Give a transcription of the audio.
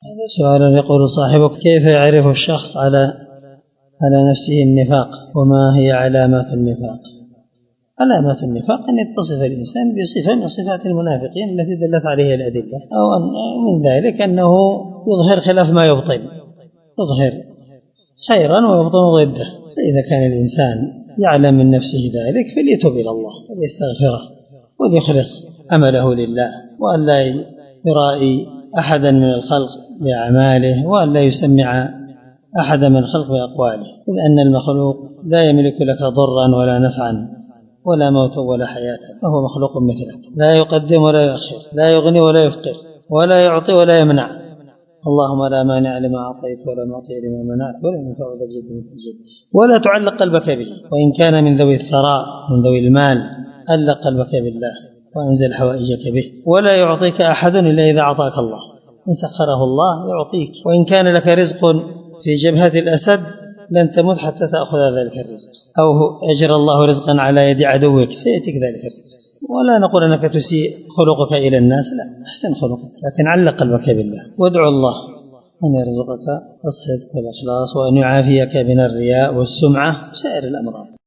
هذا سؤال يقول صاحبه: كيف يعرف الشخص على نفسه النفاق، وما هي علامات النفاق؟ علامات النفاق أن يتصف الإنسان بصفة من صفات المنافقين التي دلت عليه الأدلة، أو من ذلك أنه يظهر خلاف ما يبطن، يظهر خيرا ويبطن ضده. فإذا كان الإنسان يعلم من نفسه ذلك فليتوب إلى الله وليستغفره وليخلص عمله لله، وأن لا يرائي أحدا من الخلق بأعماله، وأن لا يسمع أحدا من الخلق بأقواله، إذ أن المخلوق لا يملك لك ضرا ولا نفعا ولا موتا ولا حياة، فهو مخلوق مثلك، لا يقدم ولا يؤخر، لا يغني ولا يفقر، ولا يعطي ولا يمنع. اللهم لا مانع لما أعطيت ولا معطي لما منعت ولا ينفع ذا الجد منك الجد. ولا تعلق قلبك به، وإن كان من ذوي الثراء من ذوي المال علق قلبك بالله وأنزل حوائجك به. ولا يعطيك أحد إلا إذا أعطاك الله، إن سخره الله يعطيك. وإن كان لك رزق في جبهة الأسد لن تمت حتى تأخذ ذلك الرزق، أو أجر الله رزقا على يد عدوك سيأتيك ذلك الرزق. ولا نقول أنك تسيء خلقك إلى الناس، لا، أحسن خلقك، لكن علق قلبك بالله، وادعو الله أن يرزقك الصدق والإخلاص، وأن يعافيك من الرياء والسمعة وسائر الأمراض.